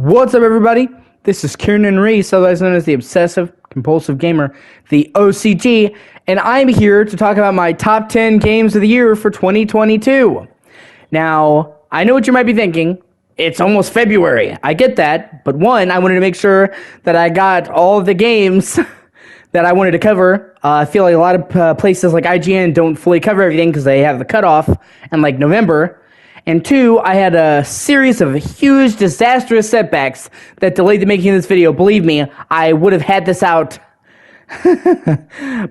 What's up, everybody? This is Kieran Reese, otherwise known as the Obsessive Compulsive Gamer, the O.C.G., and I'm here to talk about my top 10 games of the year for 2022. Now, I know what you might be thinking. It's almost February. I get that, but one, I wanted to make sure that I got all of the games that I wanted to cover. I feel like a lot of places like IGN don't fully cover everything because they have the cutoff in like November. And two, I had a series of huge, disastrous setbacks that delayed the making of this video. Believe me, I would have had this out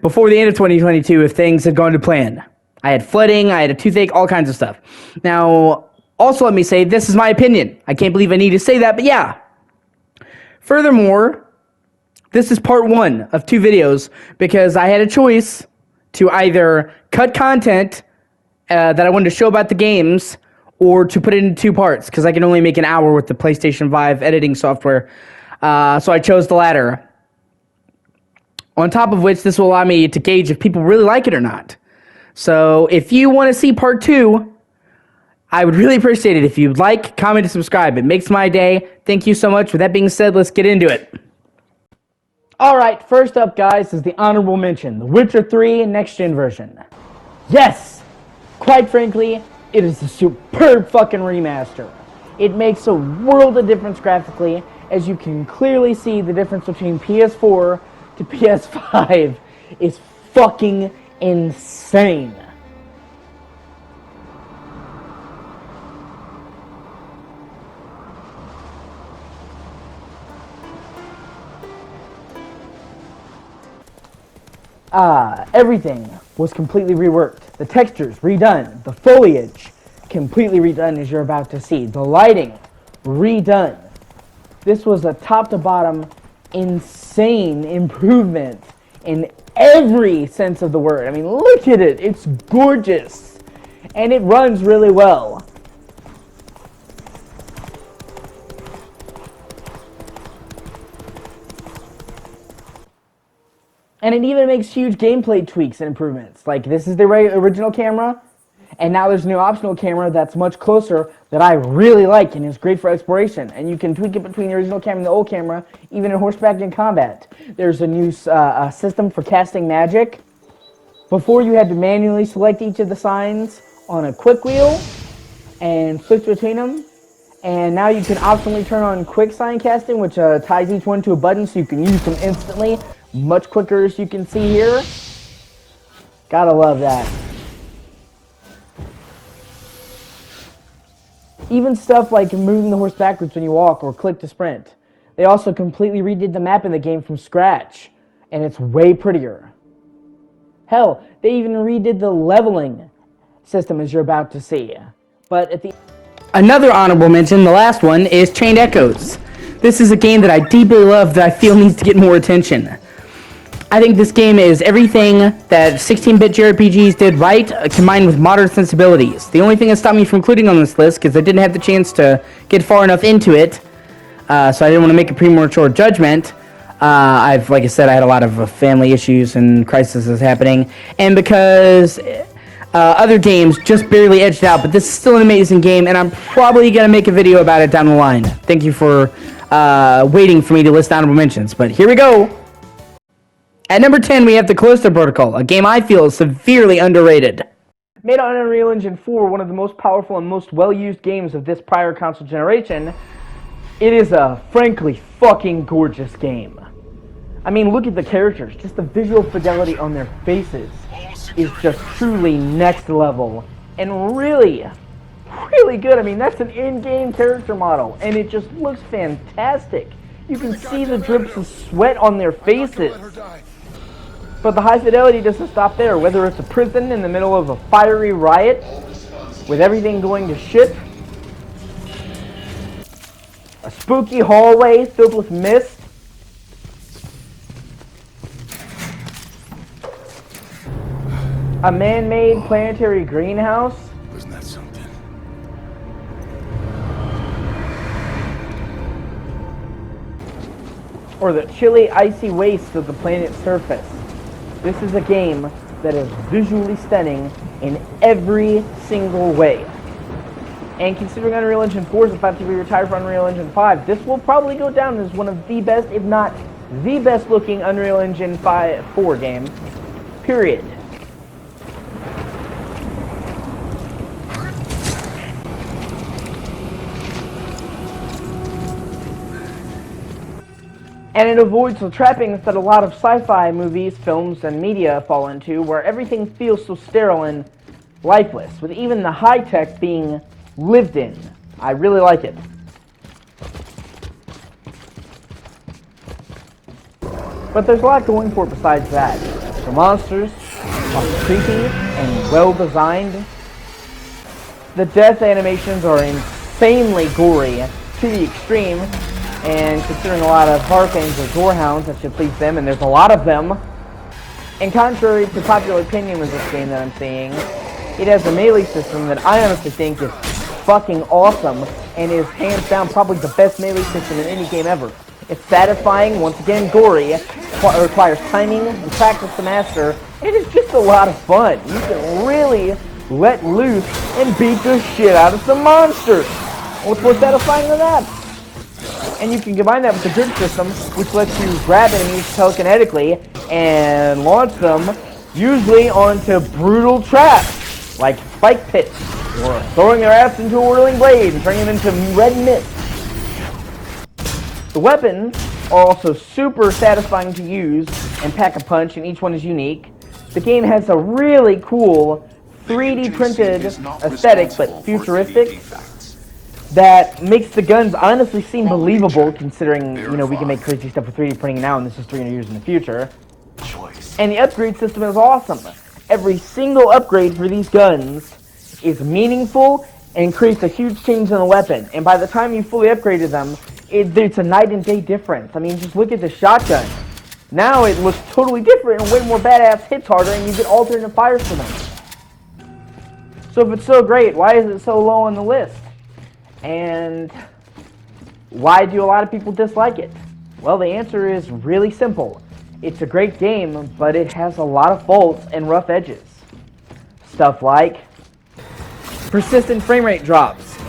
before the end of 2022 if things had gone to plan. I had flooding, I had a toothache, all kinds of stuff. Now, also let me say, this is my opinion. I can't believe I need to say that, but yeah. Furthermore, this is part one of two videos because I had a choice to either cut content that I wanted to show about the games or to put it into two parts, because I can only make an hour with the PlayStation 5 editing software. So I chose the latter. On top of which, this will allow me to gauge if people really like it or not. So if you want to see part two, I would really appreciate it if you'd like, comment, and subscribe. It makes my day. Thank you so much. With that being said, let's get into it. Alright, first up, guys, is the honorable mention, The Witcher 3 Next Gen version. Yes! Quite frankly, it is a superb fucking remaster. It makes a world of difference graphically, as you can clearly see the difference between PS4 to PS5 is fucking insane. Everything was completely reworked. The textures redone. The foliage completely redone, as you're about to see. The lighting redone. This was a top to bottom insane improvement in every sense of the word. I mean, look at it. It's gorgeous. And it runs really well. And it even makes huge gameplay tweaks and improvements. Like, this is the original camera, and now there's a new optional camera that's much closer that I really like and is great for exploration. And you can tweak it between the original camera and the old camera, even in horseback and combat. There's a new system for casting magic. Before, you had to manually select each of the signs on a quick wheel and switch between them. And now you can optionally turn on quick sign casting, which ties each one to a button so you can use them instantly. Much quicker, as you can see here. Gotta love that. Even stuff like moving the horse backwards when you walk or click to sprint. They also completely redid the map in the game from scratch, and it's way prettier. Hell, they even redid the leveling system, as you're about to see. But at the another honorable mention, the last one, is Chained Echoes. This is a game that I deeply love that I feel needs to get more attention. I think this game is everything that 16-bit JRPGs did right, combined with modern sensibilities. The only thing that stopped me from including on this list, because I didn't have the chance to get far enough into it, so I didn't want to make a premature judgment. Like I said, I had a lot of family issues and crises happening, and because other games just barely edged out, but this is still an amazing game, and I'm probably going to make a video about it down the line. Thank you for waiting for me to list honorable mentions, but here we go. At number 10, we have the Callisto Protocol, a game I feel is severely underrated. Made on Unreal Engine 4, one of the most powerful and most well-used games of this prior console generation, it is a frankly fucking gorgeous game. I mean, look at the characters. Just the visual fidelity on their faces is just truly next level. And really, really good. I mean, that's an in-game character model, and it just looks fantastic. You can see the drips of sweat on their faces. But the high fidelity doesn't stop there. Whether it's a prison in the middle of a fiery riot, with everything going to shit, a spooky hallway filled with mist, a man-made planetary greenhouse, wasn't that something? or the chilly, icy wastes of the planet's surface. This is a game that is visually stunning in every single way. And considering Unreal Engine 4 is about to be retired for Unreal Engine 5, this will probably go down as one of the best, if not the best looking Unreal Engine 4 game. Period. And it avoids the trappings that a lot of sci-fi movies, films, and media fall into, where everything feels so sterile and lifeless, with even the high-tech being lived in. I really like it. But there's a lot going for it besides that. The monsters are creepy and well-designed. The death animations are insanely gory to the extreme. And considering a lot of horror fans are gorehounds, that should please them, and there's a lot of them. And contrary to popular opinion with this game that I'm seeing, it has a melee system that I honestly think is fucking awesome, and is hands down probably the best melee system in any game ever. It's satisfying, once again gory, requires timing and practice to master, and it's just a lot of fun. You can really let loose and beat the shit out of some monsters. What's more satisfying than that? And you can combine that with the grid system, which lets you grab enemies telekinetically and launch them, usually onto brutal traps, like spike pits, or throwing their ass into a whirling blade and turning them into red mist. The weapons are also super satisfying to use and pack a punch, and each one is unique. The game has a really cool 3D printed aesthetic, but futuristic, that makes the guns honestly seem believable, considering, you know, we can make crazy stuff with 3D printing now, and this is 300 years in the future. And the upgrade system is awesome. Every single upgrade for these guns is meaningful and creates a huge change in the weapon. And by the time you fully upgraded them, it's a night and day difference. I mean, just look at the shotgun. Now it looks totally different and way more badass, hits harder, and you get alternate fires for them. So if it's so great, why is it so low on the list? And why do a lot of people dislike it? Well, the answer is really simple. It's a great game, but it has a lot of faults and rough edges. Stuff like persistent frame rate drops,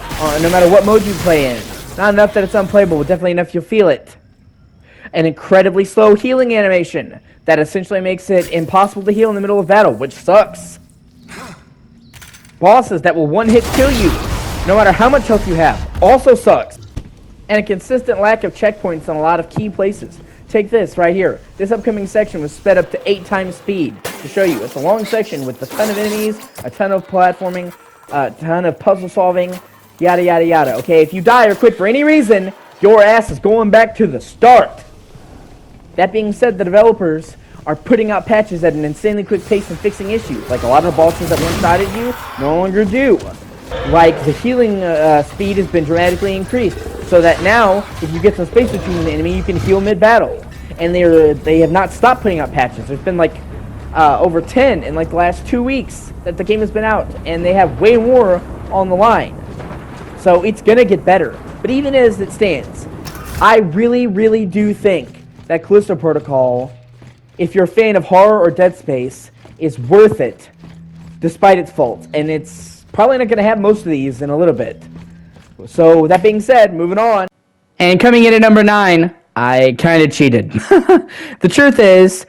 no matter what mode you play in. Not enough that it's unplayable, but definitely enough you'll feel it. An incredibly slow healing animation that essentially makes it impossible to heal in the middle of battle, which sucks. Bosses that will one-hit kill you, no matter how much health you have, also sucks. And a consistent lack of checkpoints in a lot of key places. Take this right here. This upcoming section was sped up to 8 times speed to show you. It's a long section with a ton of enemies, a ton of platforming, a ton of puzzle solving, yada yada yada. Okay, if you die or quit for any reason, your ass is going back to the start. That being said, the developers are putting out patches at an insanely quick pace and fixing issues, like a lot of the bosses that one-sided you no longer do. Like the healing speed has been dramatically increased, so that now, if you get some space between the enemy, you can heal mid-battle. And they have not stopped putting out patches. There's been like over 10 in like the last 2 weeks that the game has been out, and they have way more on the line. So it's gonna get better. But even as it stands, I really, really do think that Callisto Protocol, if you're a fan of horror or Dead Space, is worth it, despite its faults. And it's probably not going to have most of these in a little bit. So, that being said, moving on. And coming in at number 9, I kind of cheated. The truth is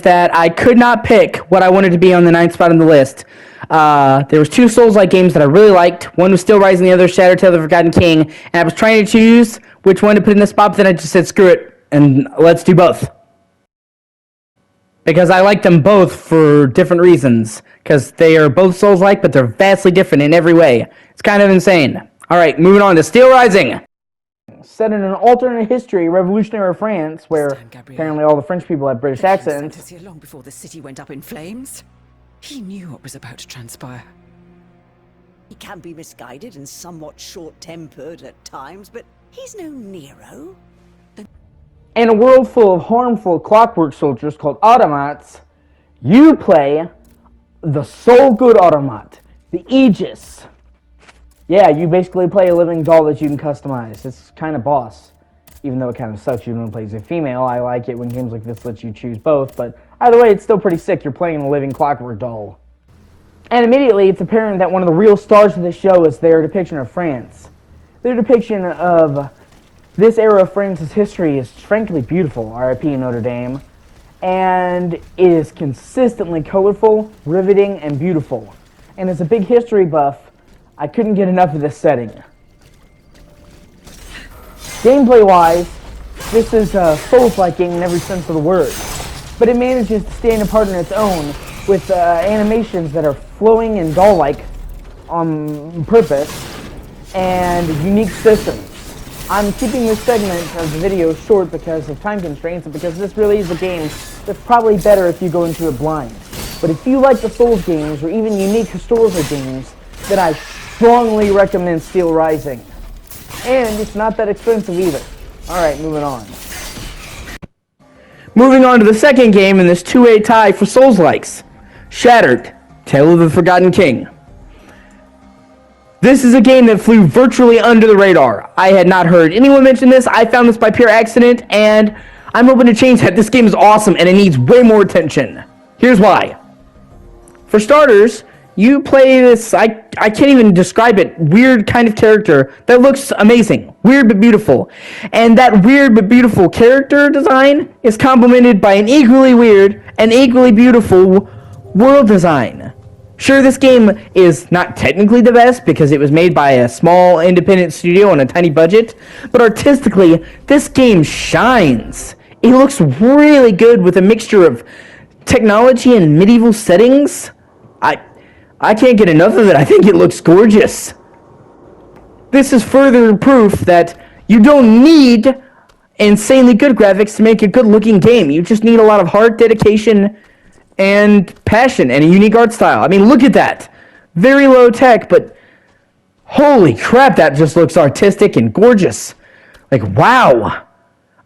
that I could not pick what I wanted to be on the 9th spot on the list. There was 2 Souls-like games that I really liked. One was Still Rising, the other Shattered Tale of the Forgotten King. And I was trying to choose which one to put in the spot, but then I just said, screw it, and let's do both. Because I like them both for different reasons. Because they are both Souls-like, but they're vastly different in every way. It's kind of insane. Alright, moving on to Still Rising. Set in an alternate history, revolutionary France, where apparently all the French people have British accents. Here long before the city went up in flames. He knew what was about to transpire. He can be misguided and somewhat short-tempered at times, but he's no Nero. In a world full of harmful clockwork soldiers called automats, you play the Soul Good Automat, the Aegis. Yeah, you basically play a living doll that you can customize. It's kind of boss, even though it kind of sucks you when it plays a female. I like it when games like this let you choose both, but either way, it's still pretty sick. You're playing a living clockwork doll. And immediately it's apparent that one of the real stars of the show is their depiction of France. Their depiction of this era of France's history is frankly beautiful, R.I.P. Notre Dame, and it is consistently colorful, riveting, and beautiful. And as a big history buff, I couldn't get enough of this setting. Gameplay-wise, this is a Souls-like game in every sense of the word, but it manages to stand apart on its own with animations that are flowing and doll-like on purpose, and unique systems. I'm keeping this segment of the video short because of time constraints and because this really is a game that's probably better if you go into it blind. But if you like the Souls games or even unique historical games, then I strongly recommend Steel Rising. And it's not that expensive either. Alright, moving on. Moving on to the second game in this two-way tie for Souls-likes. Shattered, Tale of the Forgotten King. This is a game that flew virtually under the radar. I had not heard anyone mention this. I found this by pure accident, and I'm hoping to change that. This game is awesome, and it needs way more attention. Here's why. For starters, you play this, I can't even describe it, weird kind of character that looks amazing. Weird but beautiful. And that weird but beautiful character design is complemented by an equally weird and equally beautiful world design. Sure, this game is not technically the best because it was made by a small independent studio on a tiny budget, but artistically, this game shines. It looks really good with a mixture of technology and medieval settings. I can't get enough of it. I think it looks gorgeous. This is further proof that you don't need insanely good graphics to make a good-looking game. You just need a lot of heart, dedication, and passion, and a unique art style. I mean, look at that. Very low tech, but holy crap, that just looks artistic and gorgeous. Like, wow.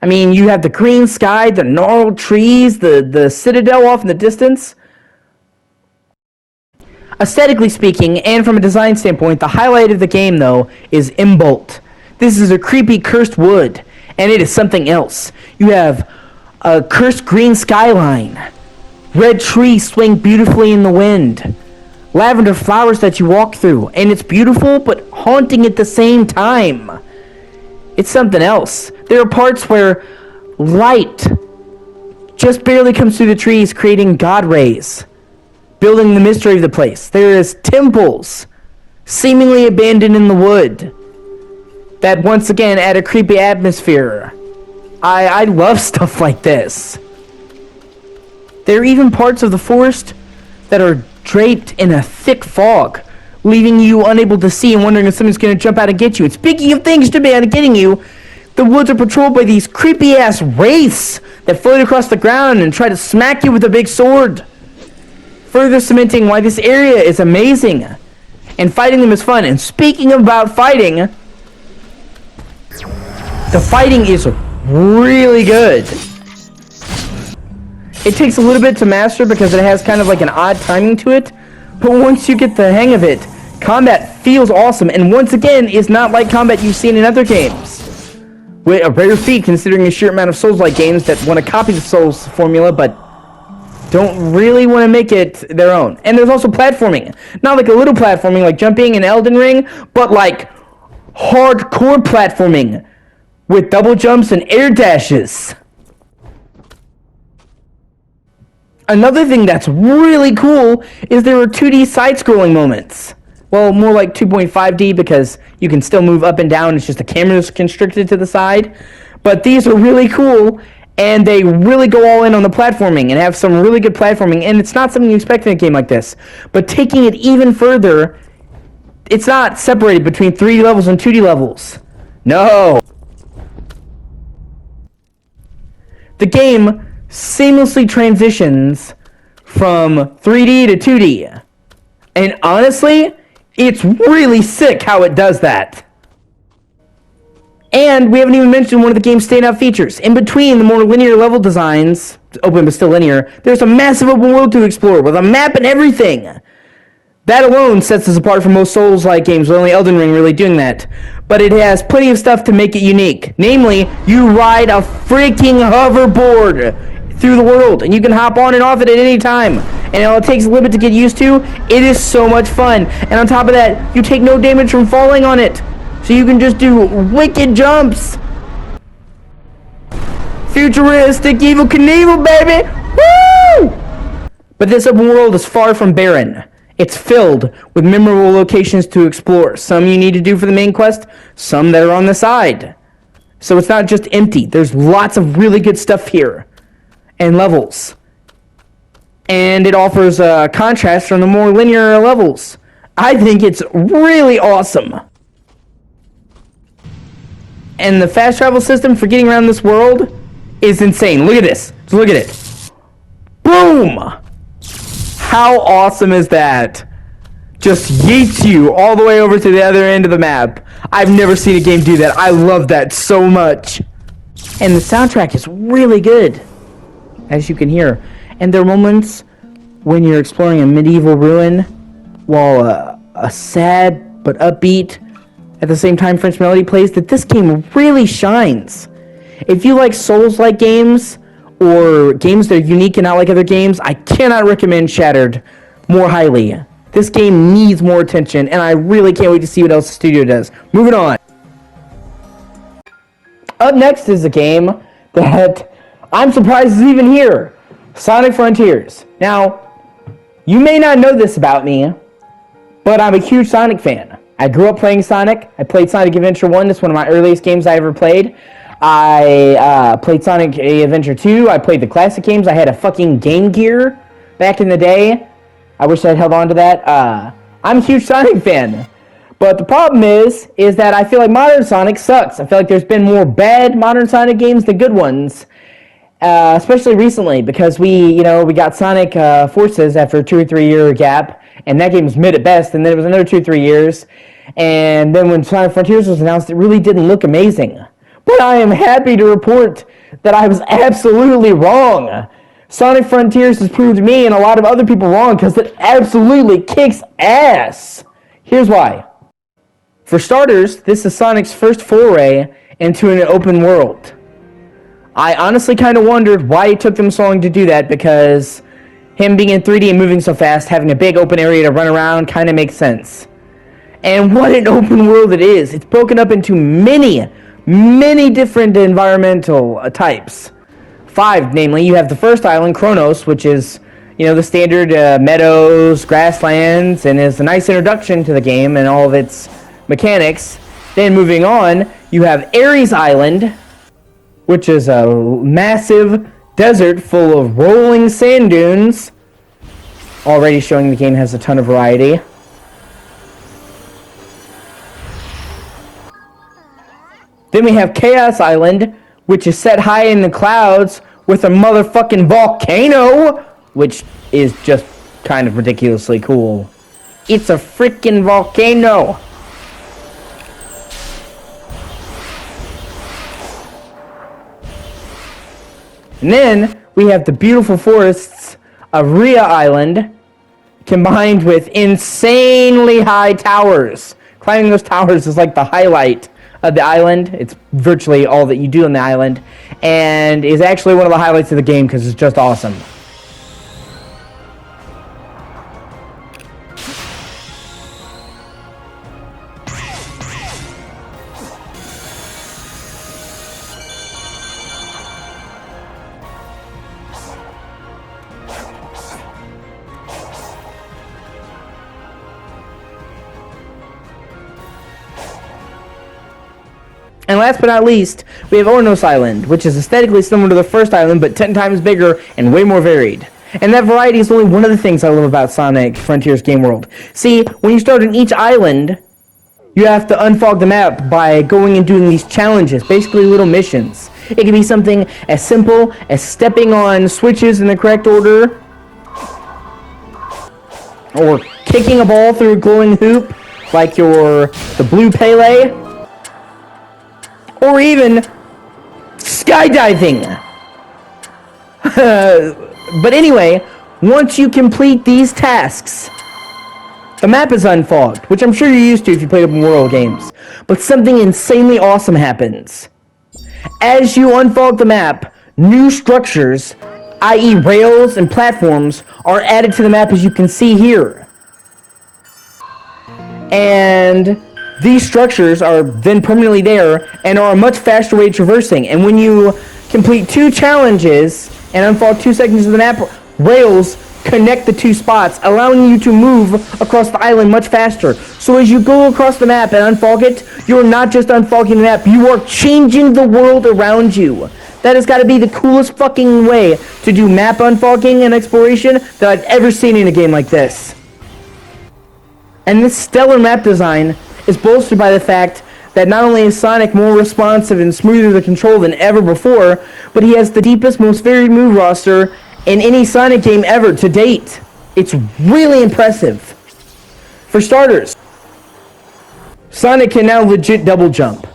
I mean, you have the green sky, the gnarled trees, the citadel off in the distance. Aesthetically speaking, and from a design standpoint, the highlight of the game, though, is Imbolt. This is a creepy cursed wood, and it is something else. You have a cursed green skyline. Red trees swing beautifully in the wind. Lavender flowers that you walk through, and it's beautiful but haunting at the same time. It's something else. There are parts where light just barely comes through the trees, creating god rays, building the mystery of the place. There is temples, seemingly abandoned in the wood, that once again add a creepy atmosphere. I love stuff like this. There are even parts of the forest that are draped in a thick fog, leaving you unable to see and wondering if something's going to jump out and get you. And speaking of things jumping out and getting you, the woods are patrolled by these creepy-ass wraiths that float across the ground and try to smack you with a big sword, further cementing why this area is amazing. And fighting them is fun. And speaking about fighting, the fighting is really good. It takes a little bit to master because it has kind of like an odd timing to it, but once you get the hang of it, combat feels awesome, and once again, is not like combat you've seen in other games. A rare feat considering the sheer amount of Souls-like games that want to copy the Souls formula, but don't really want to make it their own. And there's also platforming. Not like a little platforming like jumping in Elden Ring, but like hardcore platforming with double jumps and air dashes. Another thing that's really cool is there are 2D side-scrolling moments. Well, more like 2.5D because you can still move up and down. It's just the camera's constricted to the side. But these are really cool, and they really go all in on the platforming and have some really good platforming. And it's not something you expect in a game like this. But taking it even further, it's not separated between 3D levels and 2D levels. No. The game seamlessly transitions from 3D to 2D. And honestly, it's really sick how it does that. And we haven't even mentioned one of the game's standout features. In between the more linear level designs, open but still linear, there's a massive open world to explore with a map and everything. That alone sets us apart from most Souls-like games, with only Elden Ring really doing that. But it has plenty of stuff to make it unique. Namely, you ride a freaking hoverboard through the world, and you can hop on and off it at any time. and it takes a little bit to get used to, it is so much fun. And on top of that, you take no damage from falling on it. So you can just do wicked jumps. Futuristic Evil Knievel, baby! Woo! But this open world is far from barren. It's filled with memorable locations to explore. Some you need to do for the main quest, some that are on the side. So it's not just empty. There's lots of really good stuff here. And levels. And it offers a contrast from the more linear levels. I think it's really awesome. And the fast travel system for getting around this world is insane. Look at this. Just look at it. Boom! How awesome is that? Just yeets you all the way over to the other end of the map. I've never seen a game do that. I love that so much. And the soundtrack is really good, as you can hear. And there are moments when you're exploring a medieval ruin while a sad but upbeat, at the same time French melody plays, that this game really shines. If you like Souls-like games, or games that are unique and not like other games, I cannot recommend Shattered more highly. This game needs more attention, and I really can't wait to see what else the studio does. Moving on. Up next is a game that I'm surprised is even here. Sonic Frontiers. Now, you may not know this about me, but I'm a huge Sonic fan. I grew up playing Sonic. I played Sonic Adventure 1. That's one of my earliest games I ever played. I played Sonic Adventure 2. I played the classic games. I had a fucking Game Gear back in the day. I wish I'd held on to that. I'm a huge Sonic fan. But the problem is that I feel like modern Sonic sucks. I feel like there's been more bad modern Sonic games than good ones. Especially recently, because we got Sonic Forces after a 2 or 3 year gap, and that game was mid at best, and then it was another 2 or 3 years. And then when Sonic Frontiers was announced, it really didn't look amazing. But I am happy to report that I was absolutely wrong. Sonic Frontiers has proved me and a lot of other people wrong because it absolutely kicks ass. Here's why. For starters, this is Sonic's first foray into an open world. I honestly kind of wondered why it took them so long to do that, because him being in 3D and moving so fast, having a big open area to run around kind of makes sense. And what an open world it is. It's broken up into many different environmental types. 5, namely. You have the first island, Kronos, which is, the standard meadows, grasslands, and is a nice introduction to the game and all of its mechanics. Then moving on, you have Ares Island, which is a massive desert full of rolling sand dunes, already showing the game has a ton of variety. Then we have Chaos Island, which is set high in the clouds with a motherfucking volcano, which is just kind of ridiculously cool. It's a freaking volcano. And then we have the beautiful forests of Rhea Island, combined with insanely high towers. Climbing those towers is like the highlight of the island. It's virtually all that you do on the island, and is actually one of the highlights of the game because it's just awesome. And last but not least, we have Ornos Island, which is aesthetically similar to the first island, but 10 times bigger and way more varied. And that variety is only one of the things I love about Sonic Frontiers Game World. See, when you start on each island, you have to unfog the map by going and doing these challenges, basically little missions. It can be something as simple as stepping on switches in the correct order, or kicking a ball through a glowing hoop, like the Blue Pele, or even skydiving. But anyway, once you complete these tasks, the map is unfogged, which I'm sure you're used to if you play open world games. But something insanely awesome happens. As you unfog the map, new structures i.e. rails and platforms, are added to the map as you can see here. And these structures are then permanently there and are a much faster way of traversing. And when you complete 2 challenges and unfog 2 sections of the map, rails connect the 2 spots, allowing you to move across the island much faster. So as you go across the map and unfog it, you're not just unfogging the map, you are changing the world around you. That has got to be the coolest fucking way to do map unfogging and exploration that I've ever seen in a game like this. And this stellar map design is bolstered by the fact that not only is Sonic more responsive and smoother to control than ever before, but he has the deepest, most varied move roster in any Sonic game ever to date. It's really impressive. For starters, Sonic can now legit double jump.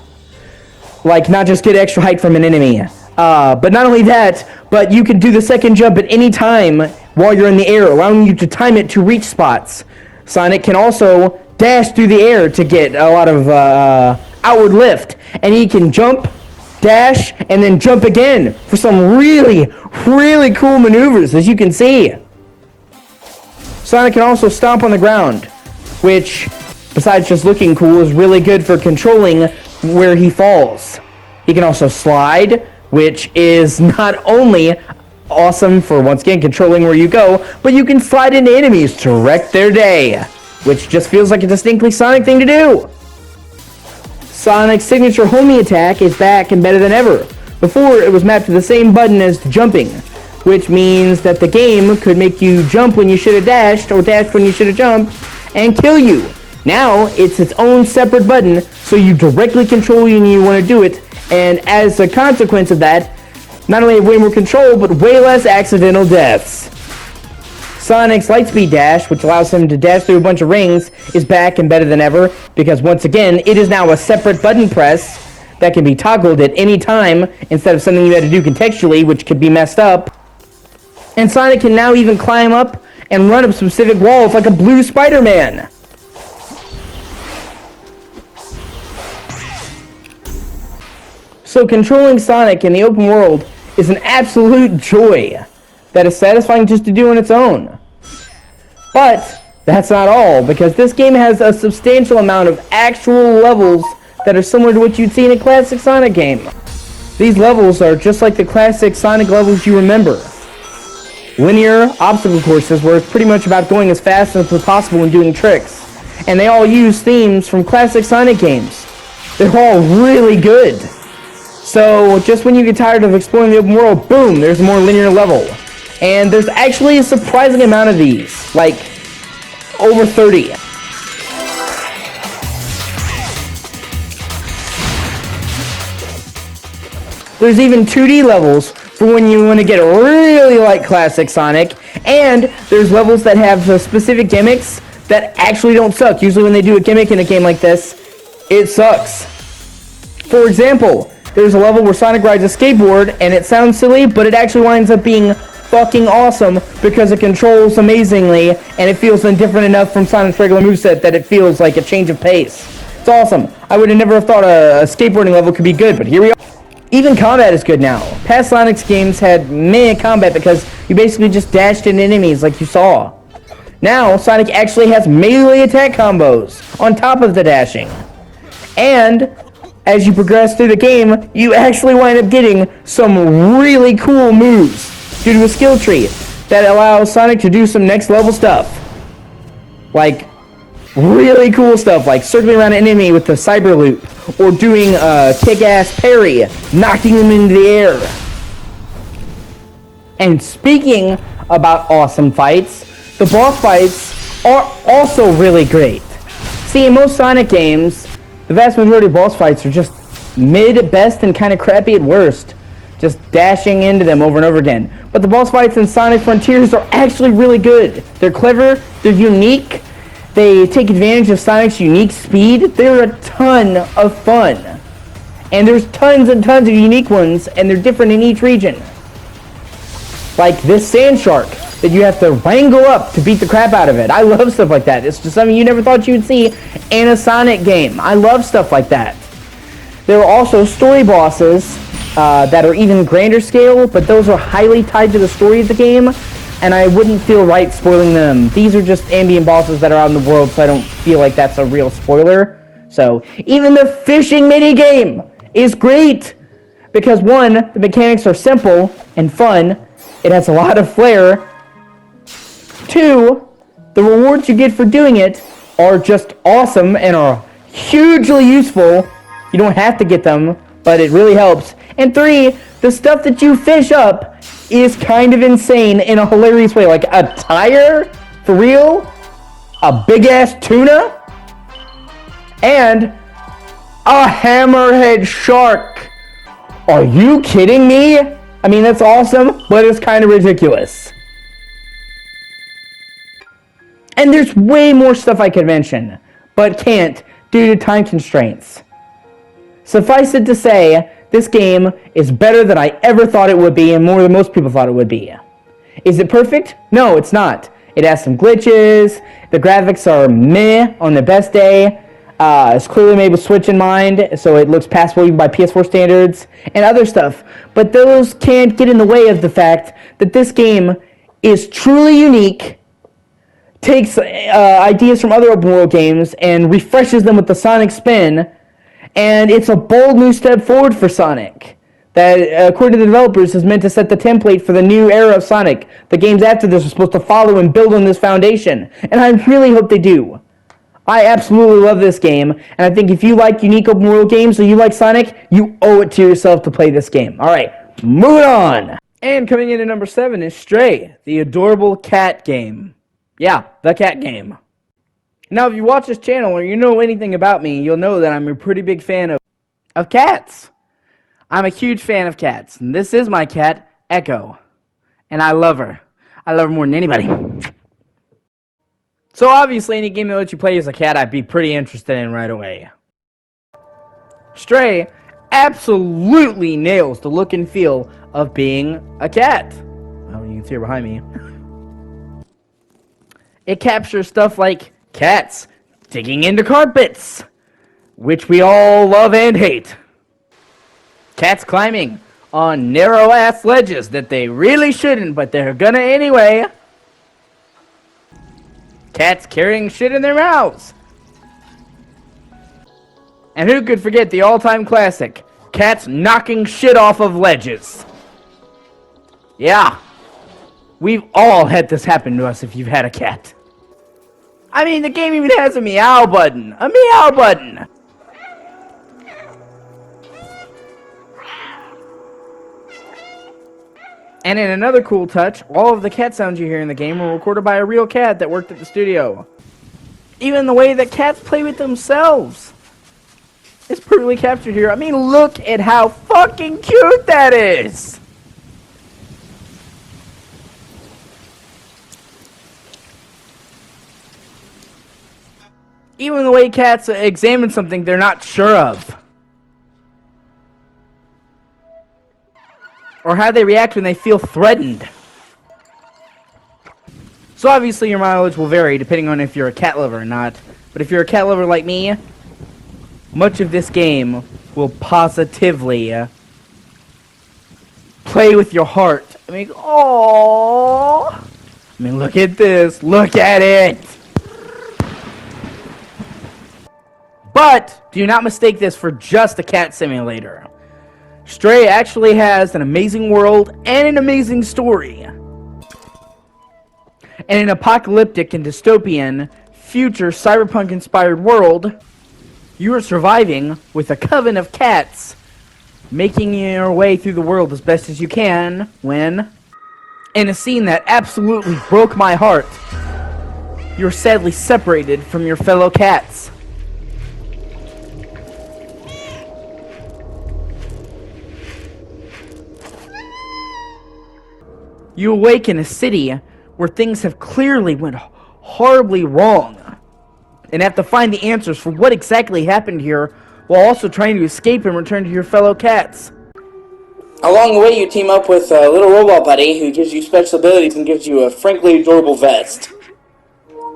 Like, not just get extra height from an enemy. But not only that, but you can do the second jump at any time while you're in the air, allowing you to time it to reach spots. Sonic can also dash through the air to get a lot of outward lift. And he can jump, dash, and then jump again for some really, really cool maneuvers, as you can see. Sonic can also stomp on the ground, which, besides just looking cool, is really good for controlling where he falls. He can also slide, which is not only awesome for, once again, controlling where you go, but you can slide into enemies to wreck their day, which just feels like a distinctly Sonic thing to do. Sonic's signature homie attack is back and better than ever. Before, it was mapped to the same button as jumping, which means that the game could make you jump when you should have dashed, or dash when you should have jumped, and kill you. Now, it's its own separate button, so you directly control when you want to do it, and as a consequence of that, not only way more control, but way less accidental deaths. Sonic's Lightspeed Dash, which allows him to dash through a bunch of rings, is back and better than ever, because once again, it is now a separate button press that can be toggled at any time, instead of something you had to do contextually, which could be messed up. And Sonic can now even climb up and run up specific walls like a blue Spider-Man. So controlling Sonic in the open world is an absolute joy that is satisfying just to do on its own. But that's not all, because this game has a substantial amount of actual levels that are similar to what you'd see in a classic Sonic game. These levels are just like the classic Sonic levels you remember. Linear obstacle courses where it's pretty much about going as fast as possible and doing tricks. And they all use themes from classic Sonic games. They're all really good. So, just when you get tired of exploring the open world, boom, there's a more linear level. And there's actually a surprising amount of these, like, over 30. There's even 2D levels for when you want to get really like classic Sonic, and there's levels that have specific gimmicks that actually don't suck. Usually when they do a gimmick in a game like this, it sucks. For example, there's a level where Sonic rides a skateboard, and it sounds silly, but it actually winds up being fucking awesome because it controls amazingly, and it feels different enough from Sonic's regular moveset that it feels like a change of pace. It's awesome. I would have never thought a skateboarding level could be good, but here we are. Even combat is good now. Past Sonic's games had meh combat because you basically just dashed into enemies like you saw. Now, Sonic actually has melee attack combos on top of the dashing. And as you progress through the game, you actually wind up getting some really cool moves due to a skill tree that allows Sonic to do some next level stuff. Like, really cool stuff, like circling around an enemy with the cyber loop, or doing a kick-ass parry, knocking them into the air. And speaking about awesome fights, the boss fights are also really great. See, in most Sonic games, the vast majority of boss fights are just mid at best and kind of crappy at worst. Just dashing into them over and over again. But the boss fights in Sonic Frontiers are actually really good. They're clever, they're unique, they take advantage of Sonic's unique speed. They're a ton of fun. And there's tons and tons of unique ones, and they're different in each region. Like this sand shark that you have to wrangle up to beat the crap out of it. I love stuff like that. It's just something you never thought you would see in a Sonic game. I love stuff like that. There are also story bosses that are even grander scale, but those are highly tied to the story of the game, and I wouldn't feel right spoiling them. These are just ambient bosses that are out in the world, so I don't feel like that's a real spoiler. So, even the fishing minigame is great! Because one, the mechanics are simple and fun, it has a lot of flair. Two, the rewards you get for doing it are just awesome and are hugely useful. You don't have to get them, but it really helps. And three, the stuff that you fish up is kind of insane in a hilarious way. Like a tire? For real? A big-ass tuna? And a hammerhead shark. Are you kidding me? I mean, that's awesome, but it's kind of ridiculous. And there's way more stuff I could mention, but can't due to time constraints. Suffice it to say, this game is better than I ever thought it would be, and more than most people thought it would be. Is it perfect? No, it's not. It has some glitches, the graphics are meh on the best day, it's clearly made with Switch in mind, so it looks passable even by PS4 standards, and other stuff. But those can't get in the way of the fact that this game is truly unique, takes ideas from other open world games and refreshes them with the Sonic spin, and it's a bold new step forward for Sonic that, according to the developers, is meant to set the template for the new era of Sonic. The games after this are supposed to follow and build on this foundation, and I really hope they do. I absolutely love this game, and I think if you like unique open world games or you like Sonic, you owe it to yourself to play this game. Alright, moving on! And coming in at number 7 is Stray, the adorable cat game. Yeah, the cat game. Now, if you watch this channel or you know anything about me, you'll know that I'm a pretty big fan of cats. I'm a huge fan of cats, and this is my cat, Echo. And I love her. I love her more than anybody. So obviously, any game that lets you play as a cat, I'd be pretty interested in right away. Stray absolutely nails the look and feel of being a cat. Well, you can see her behind me. It captures stuff like cats digging into carpets, which we all love and hate. Cats climbing on narrow-ass ledges that they really shouldn't, but they're gonna anyway. Cats carrying shit in their mouths. And who could forget the all-time classic, cats knocking shit off of ledges. Yeah. We've all had this happen to us if you've had a cat. I mean, the game even has a meow button. A meow button! And in another cool touch, all of the cat sounds you hear in the game were recorded by a real cat that worked at the studio. Even the way that cats play with themselves is perfectly captured here. I mean, look at how fucking cute that is! Even the way cats examine something they're not sure of. Or how they react when they feel threatened. So obviously your mileage will vary depending on if you're a cat lover or not. But if you're a cat lover like me, much of this game will positively play with your heart. I mean, aww. I mean, look at this. Look at it. But do not mistake this for just a cat simulator. Stray actually has an amazing world and an amazing story. In an apocalyptic and dystopian, future cyberpunk-inspired world, you are surviving with a coven of cats, making your way through the world as best as you can when, in a scene that absolutely broke my heart, you're sadly separated from your fellow cats. You awake in a city where things have clearly went horribly wrong, and have to find the answers for what exactly happened here, while also trying to escape and return to your fellow cats. Along the way, you team up with a little robot buddy who gives you special abilities and gives you a frankly adorable vest.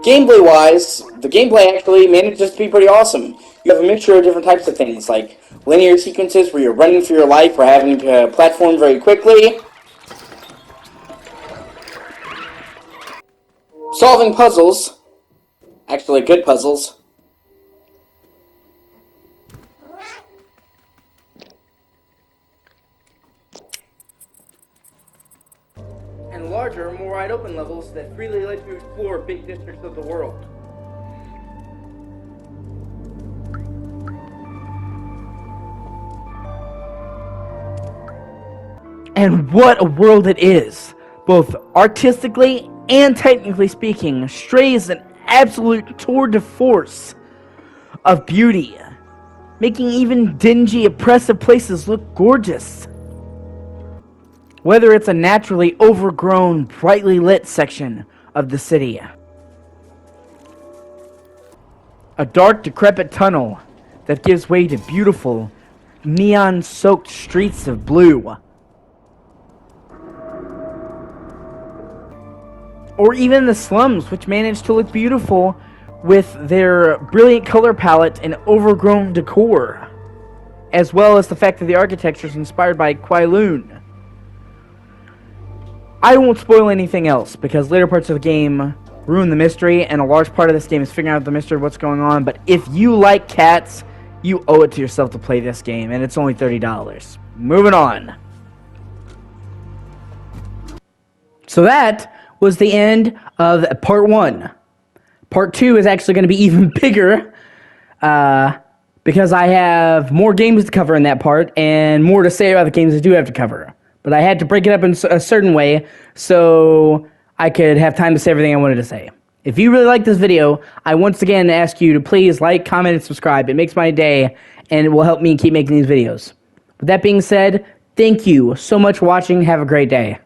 Gameplay-wise, the gameplay actually manages to be pretty awesome. You have a mixture of different types of things, like linear sequences where you're running for your life or having to platform very quickly, solving puzzles, actually good puzzles, and larger, more wide-open levels that freely let you explore big districts of the world. And what a world it is! Both artistically and technically speaking, Stray is an absolute tour de force of beauty, making even dingy, oppressive places look gorgeous. Whether it's a naturally overgrown, brightly lit section of the city, a dark, decrepit tunnel that gives way to beautiful, neon-soaked streets of blue, or even the slums, which manage to look beautiful with their brilliant color palette and overgrown decor, as well as the fact that the architecture is inspired by Kowloon. I won't spoil anything else, because later parts of the game ruin the mystery, and a large part of this game is figuring out the mystery of what's going on, but if you like cats, you owe it to yourself to play this game, and it's only $30. Moving on. So that was the end of part 1. Part 2 is actually going to be even bigger, because I have more games to cover in that part, and more to say about the games I do have to cover. But I had to break it up in a certain way, so I could have time to say everything I wanted to say. If you really like this video, I once again ask you to please like, comment, and subscribe. It makes my day, and it will help me keep making these videos. With that being said, thank you so much for watching. Have a great day.